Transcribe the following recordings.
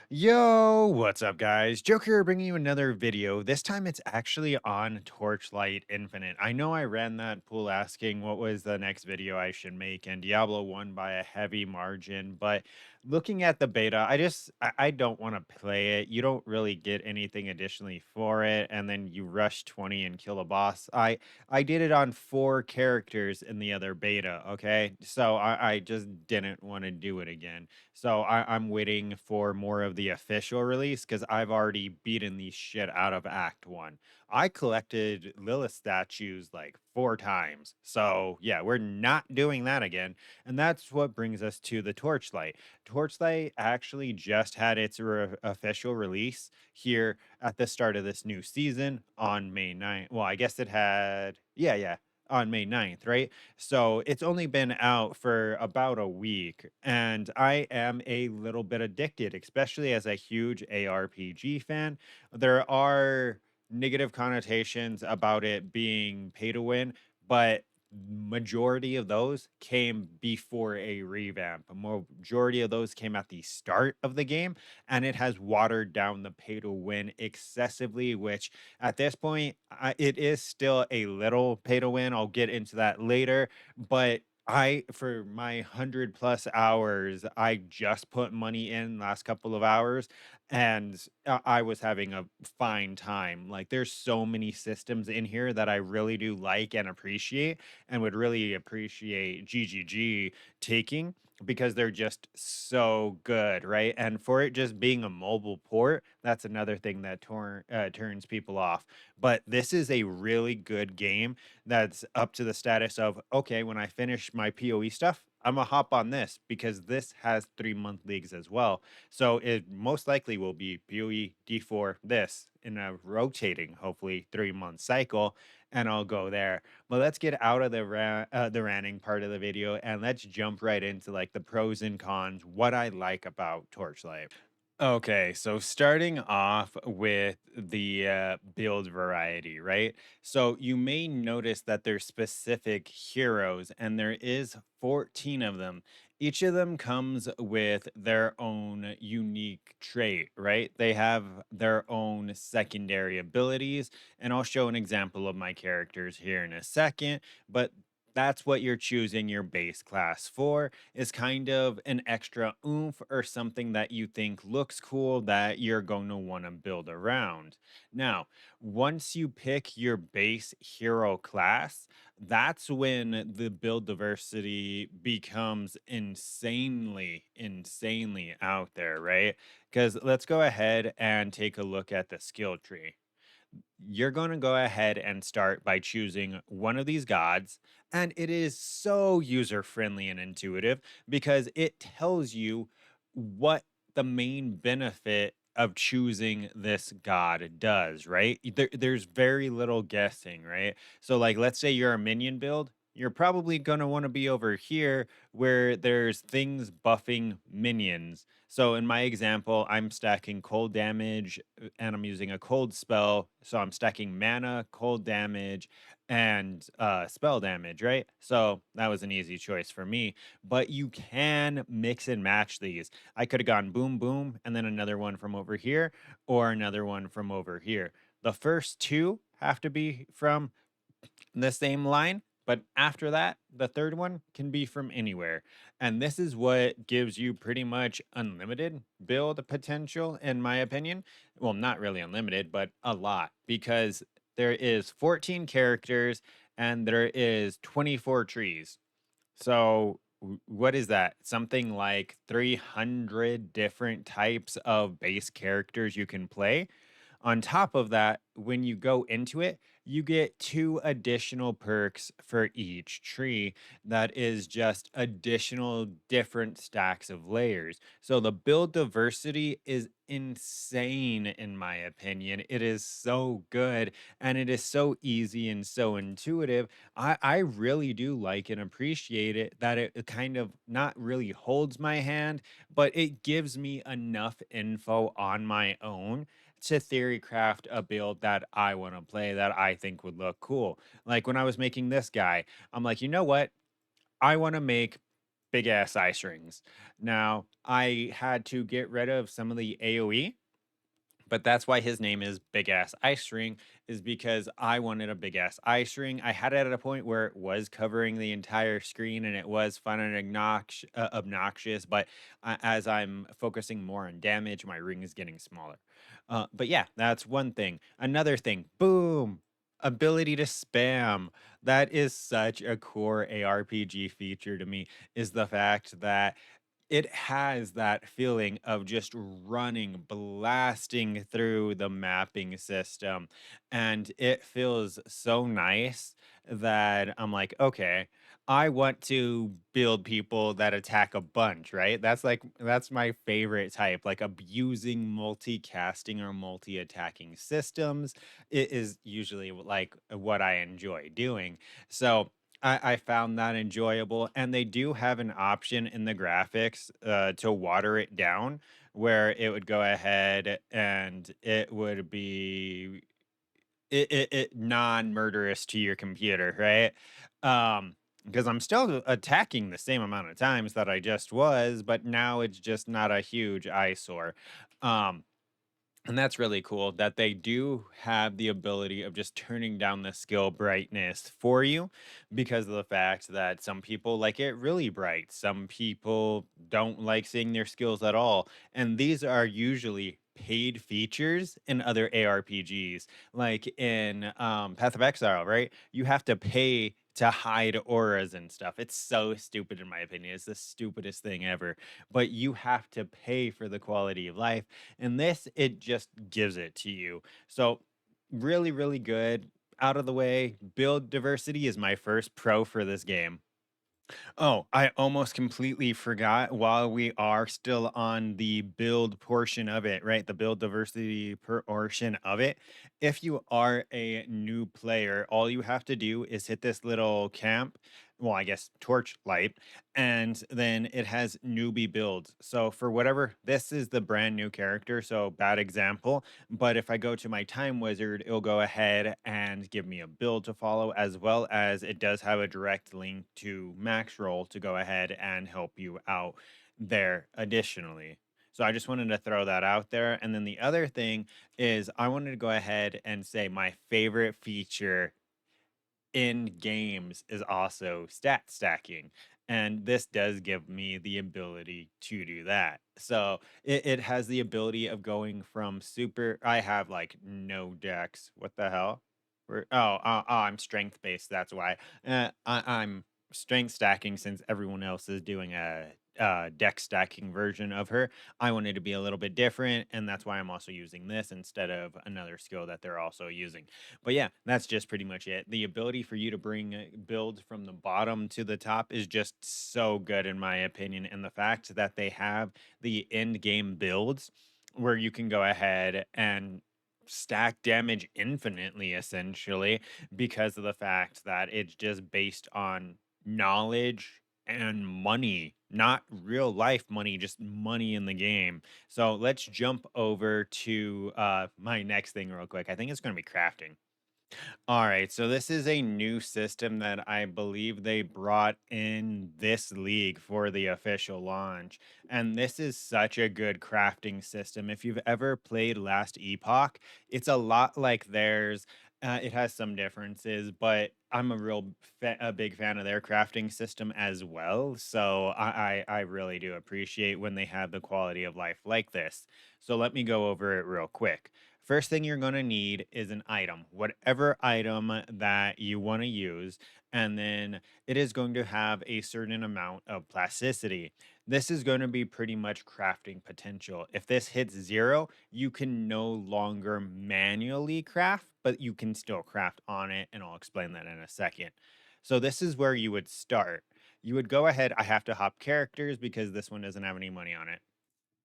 Yo, what's up, guys? Joker bringing you another video. This time it's actually on Torchlight Infinite. I know I ran that poll asking what was the next video I should make, and Diablo won by a heavy margin. But looking at the beta, I don't want to play it. You don't really get anything additionally for it, and then you rush 20 and kill a boss. I did it on 4 characters in the other beta, okay? So I just didn't want to do it again. So I'm waiting for more of the official release because I've already beaten the shit out of Act One. I collected Lilith statues like 4 times. So yeah, we're not doing that again. And that's what brings us to the Torchlight. Torchlight actually just had its official release here at the start of this new season on May 9th. Well, I guess it had, yeah, on May 9th, right? So it's only been out for about a week, and I am a little bit addicted, especially as a huge ARPG fan. There are negative connotations about it being pay to win, but majority of those came before a revamp. A majority of those came at the start of the game, and it has watered down the pay to win excessively, which at this point, it is still a little pay to win. I'll get into that later, but for my 100 plus hours, I just put money in last couple of hours, and I was having a fine time. Like, there's so many systems in here that I really do like and appreciate, and would really appreciate GGG taking because they're just so good, right? And for it just being a mobile port, that's another thing that turns people off. But this is a really good game that's up to the status of okay, when I finish my PoE stuff, I'm gonna hop on this because this has 3 month leagues as well. So it most likely will be PoE D4 this in a rotating, hopefully 3 month cycle, and I'll go there. But let's get out of the ranting part of the video and let's jump right into like the pros and cons, what I like about Torchlight. Okay, so starting off with the build variety, right? So you may notice that there's specific heroes, and there is 14 of them. Each of them comes with their own unique trait, right? They have their own secondary abilities, and I'll show an example of my characters here in a second, but that's what you're choosing your base class for is kind of an extra oomph or something that you think looks cool that you're going to want to build around. Now, once you pick your base hero class, that's when the build diversity becomes insanely out there, right? Because let's go ahead and take a look at the skill tree. You're going to go ahead and start by choosing one of these gods. And it is so user friendly and intuitive because it tells you what the main benefit of choosing this god does, right? There's very little guessing, right? So, like, let's say you're a minion build. You're probably going to want to be over here where there's things buffing minions. So in my example, I'm stacking cold damage and I'm using a cold spell. So I'm stacking mana, cold damage, and spell damage, right? So that was an easy choice for me. But you can mix and match these. I could have gone boom, boom, and then another one from over here, or another one from over here. The first two have to be from the same line, but after that, the third one can be from anywhere. And this is what gives you pretty much unlimited build potential, in my opinion. Well, not really unlimited, but a lot because there is 14 characters and there is 24 trees. So, what is that? Something like 300 different types of base characters you can play. On top of that, when you go into it, you get 2 additional perks for each tree that is just additional different stacks of layers. So the build diversity is insane, in my opinion. It is so good and it is so easy and so intuitive. I really do like and appreciate it that it kind of not really holds my hand, but it gives me enough info on my own to theory craft a build that I want to play that I think would look cool. Like when I was making this guy, I'm like, you know what? I want to make big ass ice rings. Now, I had to get rid of some of the AoE, but that's why his name is Big Ass Ice Ring, is because I wanted a big ass ice ring. I had it at a point where it was covering the entire screen and it was fun and obnoxious, but as I'm focusing more on damage, my ring is getting smaller. But yeah, that's one thing. Another thing, boom, ability to spam. That is such a core ARPG feature to me, is the fact that it has that feeling of just running, blasting through the mapping system, and it feels so nice that I'm like, "Okay, I want to build people that attack a bunch," right? That's my favorite type, like, abusing multicasting or multi-attacking systems. It is usually, like, what I enjoy doing. So I found that enjoyable, and they do have an option in the graphics to water it down, where it would go ahead and it would be it non-murderous to your computer, right? Because I'm still attacking the same amount of times that I just was, but now it's just not a huge eyesore. Um, and that's really cool that they do have the ability of just turning down the skill brightness for you, because of the fact that some people like it really bright. Some people don't like seeing their skills at all. And these are usually paid features in other ARPGs, like in Path of Exile, right? You have to pay to hide auras and stuff. It's so stupid, in my opinion. It's the stupidest thing ever. But you have to pay for the quality of life, and this, it just gives it to you. So, really, really good. Out of the way, build diversity is my first pro for this game. Oh, I almost completely forgot while we are still on the build portion of it, right? The build diversity portion of it. If you are a new player, all you have to do is hit this little camp. Well, I guess Torchlight, and then it has newbie builds. So, for whatever, this is the brand new character. So, bad example. But if I go to my time wizard, it'll go ahead and give me a build to follow, as well as it does have a direct link to max roll to go ahead and help you out there additionally. So I just wanted to throw that out there. And then the other thing is, I wanted to go ahead and say my favorite feature in games is also stat stacking. And this does give me the ability to do that. So it has the ability of going from super. I have like no dex. What the hell? I'm strength based. That's why. I'm strength stacking since everyone else is doing a deck stacking version of her. I wanted to be a little bit different, and that's why I'm also using this instead of another skill that they're also using. But yeah, that's just pretty much it. The ability for you to bring builds from the bottom to the top is just so good, in my opinion. And the fact that they have the end game builds where you can go ahead and stack damage infinitely, essentially, because of the fact that it's just based on knowledge and money, not real life money, just money in the game. So let's jump over to my next thing real quick. I think it's going to be crafting. All right, so this is a new system that I believe they brought in this league for the official launch. And this is such a good crafting system. If you've ever played Last Epoch, it's a lot like theirs. It has some differences, but I'm a big fan of their crafting system as well. So I really do appreciate when they have the quality of life like this. So let me go over it real quick. First thing you're going to need is an item, whatever item that you want to use. And then it is going to have a certain amount of plasticity. This is going to be pretty much crafting potential. If this hits zero, you can no longer manually craft, but you can still craft on it. And I'll explain that in a second. So, this is where you would start. You would go ahead. I have to hop characters because this one doesn't have any money on it.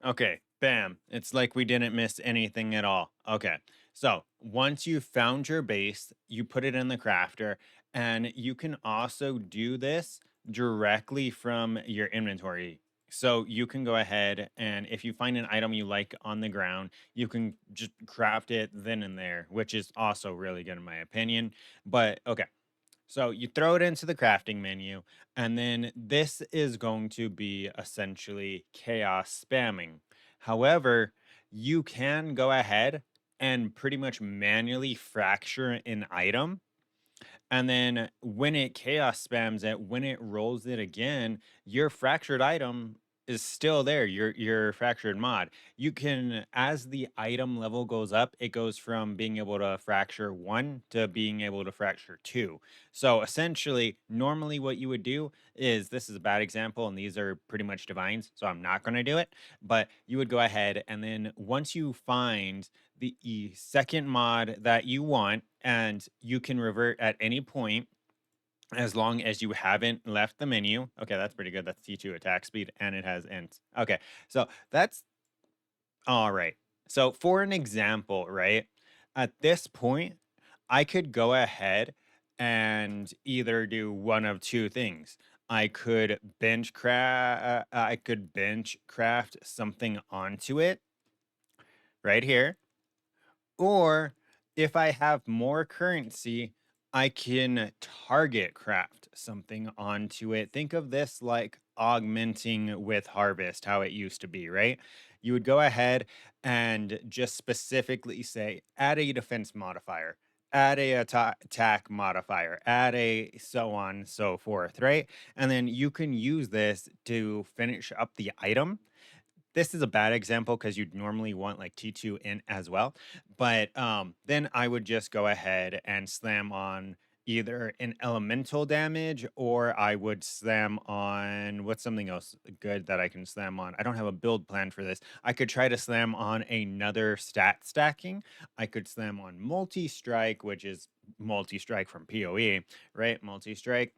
Okay, bam. It's like we didn't miss anything at all. Okay. So once you've found your base, you put it in the crafter, and you can also do this directly from your inventory. So you can go ahead, and if you find an item you like on the ground, you can just craft it then and there, which is also really good in my opinion. But okay. So you throw it into the crafting menu, and then this is going to be essentially chaos spamming. However, you can go ahead and pretty much manually fracture an item, and then when it chaos spams it, when it rolls it again, your fractured item is still there. Your fractured mod. You can, as the item level goes up, it goes from being able to fracture one to being able to fracture two. So essentially, normally what you would do is, this is a bad example, and these are pretty much divines, so I'm not going to do it. But you would go ahead, and then once you find the second mod that you want, and you can revert at any point as long as you haven't left the menu. Okay, that's pretty good. That's T2 attack speed, and it has int. Okay, so that's all right. So for an example, right, at this point, I could go ahead and either do one of two things. I could bench craft something onto it right here. Or if I have more currency, I can target craft something onto it. Think of this like augmenting with harvest, how it used to be, right? You would go ahead and just specifically say, add a defense modifier, add a attack modifier, add a so on and so forth, right? And then you can use this to finish up the item. This is a bad example because you'd normally want like T2 in as well. But then I would just go ahead and slam on either an elemental damage, or I would slam on, what's something else good that I can slam on? I don't have a build plan for this. I could try to slam on another stat stacking. I could slam on multi strike, which is multi strike from PoE, right? Multi strike.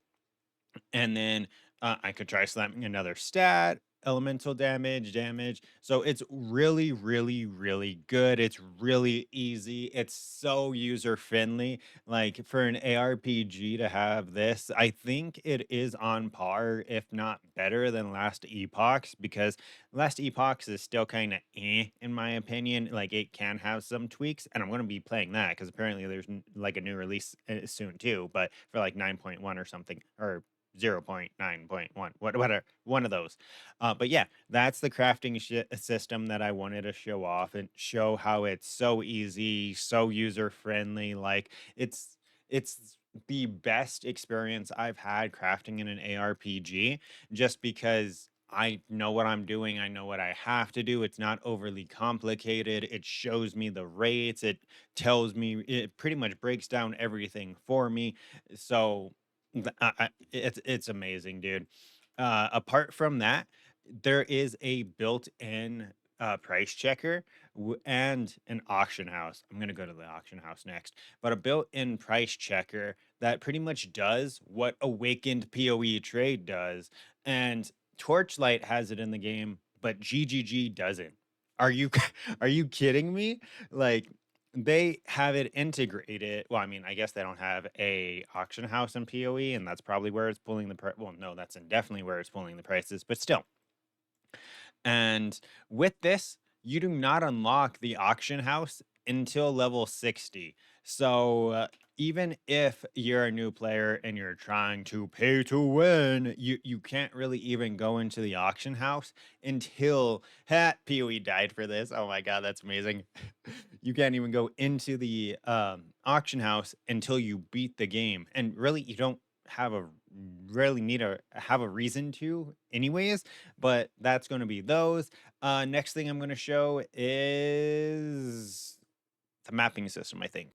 And then I could try slamming another stat, elemental damage. So it's really, really, really good. It's really easy. It's so user friendly. Like for an ARPG to have this, I think it is on par, if not better than Last Epochs, because Last Epochs is still kind of in my opinion. Like it can have some tweaks, and I'm going to be playing that because apparently there's like a new release soon too, but for like 9.1 or something, or 0.9.1, whatever, one of those. But yeah, that's the crafting system that I wanted to show off and show how it's so easy, so user friendly. Like it's the best experience I've had crafting in an ARPG, just because I know what I'm doing. I know what I have to do. It's not overly complicated. It shows me the rates. It tells me, it pretty much breaks down everything for me. So it's amazing, dude. Apart from that, there is a built-in price checker and an auction house. I'm gonna go to the auction house next, but a built-in price checker that pretty much does what Awakened PoE Trade does, and Torchlight has it in the game, but GGG doesn't. Are you are you kidding me? Like, they have it integrated. Well, I mean, I guess they don't have a auction house in PoE, and that's probably where it's pulling the price. Well, no, that's definitely where it's pulling the prices, but still. And with this, you do not unlock the auction house until level 60. So even if you're a new player and you're trying to pay to win, you can't really even go into the auction house until PoE died for this. Oh my god, that's amazing. You can't even go into the auction house until you beat the game. And really, you don't have a really need to have a reason to anyways, but that's going to be those. Next thing I'm going to show is the mapping system, I think.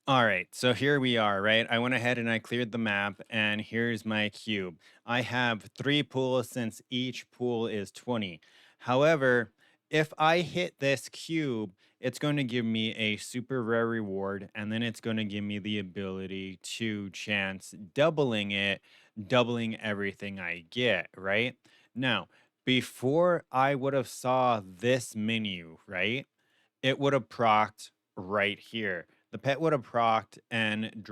All right, so here we are, right? I went ahead and I cleared the map, and here's my cube. I have 3 pools since each pool is 20. However, if I hit this cube, it's going to give me a super rare reward, and then it's going to give me the ability to chance doubling it, doubling everything I get, right? Now, before I would have saw this menu, right? It would have procced right here. The pet would have procced and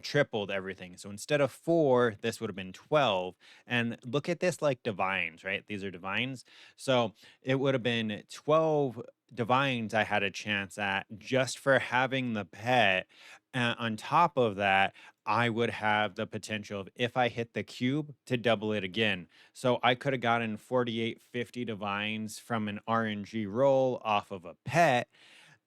tripled everything. So instead of 4, this would have been 12. And look at this like divines, right? These are divines. So it would have been 12 divines I had a chance at just for having the pet. And on top of that, I would have the potential of if I hit the cube to double it again. So I could have gotten 48, 50 divines from an RNG roll off of a pet,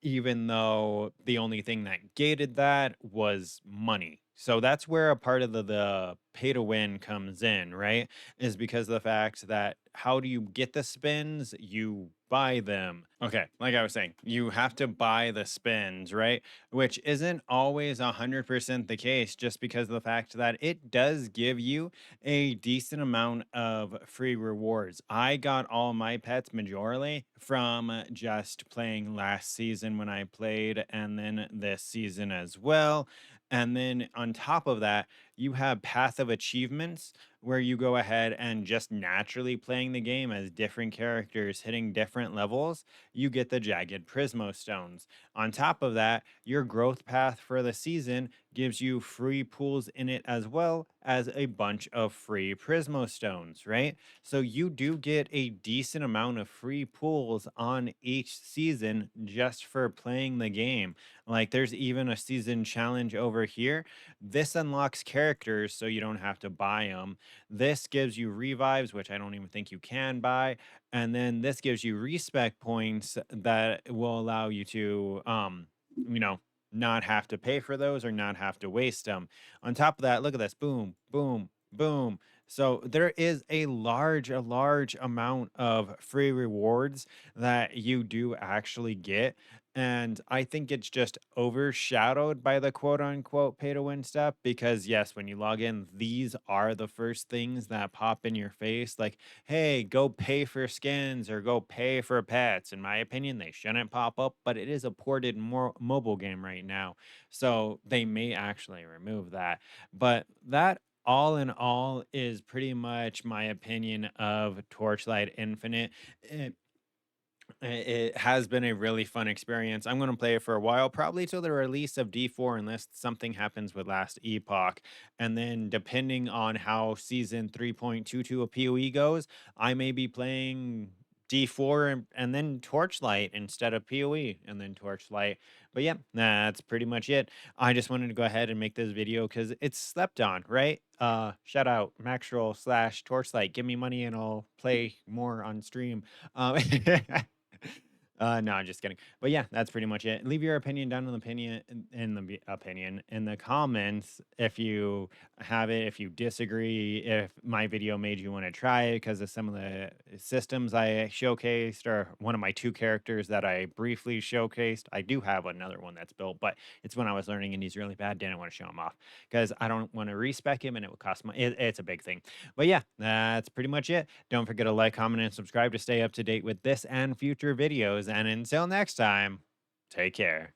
even though the only thing that gated that was money. So that's where a part of the pay to win comes in, right? Is because of the fact that how do you get the spins? You buy them. Okay, like I was saying, you have to buy the spins, right? Which isn't always 100% the case, just because of the fact that it does give you a decent amount of free rewards. I got all my pets majorly from just playing last season when I played, and then this season as well. And then on top of that, you have Path of Achievements, where you go ahead and just naturally playing the game as different characters hitting different levels, you get the Jagged Prismo Stones. On top of that, your growth path for the season gives you free pools in it as well as a bunch of free Prismo Stones, right? So you do get a decent amount of free pools on each season just for playing the game. Like there's even a season challenge over here. This unlocks characters so you don't have to buy them. This gives you revives, which I don't even think you can buy. And then this gives you respec points that will allow you to you know, not have to pay for those or not have to waste them. On top of that, look at this. Boom, boom, boom. So there is a large amount of free rewards that you do actually get. And I think it's just overshadowed by the quote unquote pay to win stuff because, yes, when you log in, these are the first things that pop in your face. Like, hey, go pay for skins or go pay for pets. In my opinion, they shouldn't pop up, but it is a ported mobile game right now. So they may actually remove that. But that all in all is pretty much my opinion of Torchlight Infinite. It has been a really fun experience. I'm going to play it for a while, probably till the release of D4, unless something happens with Last Epoch. And then, depending on how season 3.22 of PoE goes, I may be playing D4 and then Torchlight instead of PoE and then Torchlight. But yeah, that's pretty much it. I just wanted to go ahead and make this video because it's slept on, right? Shout out Maxroll slash Torchlight. Give me money and I'll play more on stream. No, I'm just kidding. But yeah, that's pretty much it. Leave your opinion down in the opinion in the comments if you have it, if you disagree, if my video made you want to try it because of some of the systems I showcased or one of my two characters that I briefly showcased. I do have another one that's built, but it's when I was learning and he's really bad. Didn't want to show him off because I don't want to respec him and it would cost money. It's a big thing. But yeah, that's pretty much it. Don't forget to like, comment, and subscribe to stay up to date with this and future videos. And until next time, take care.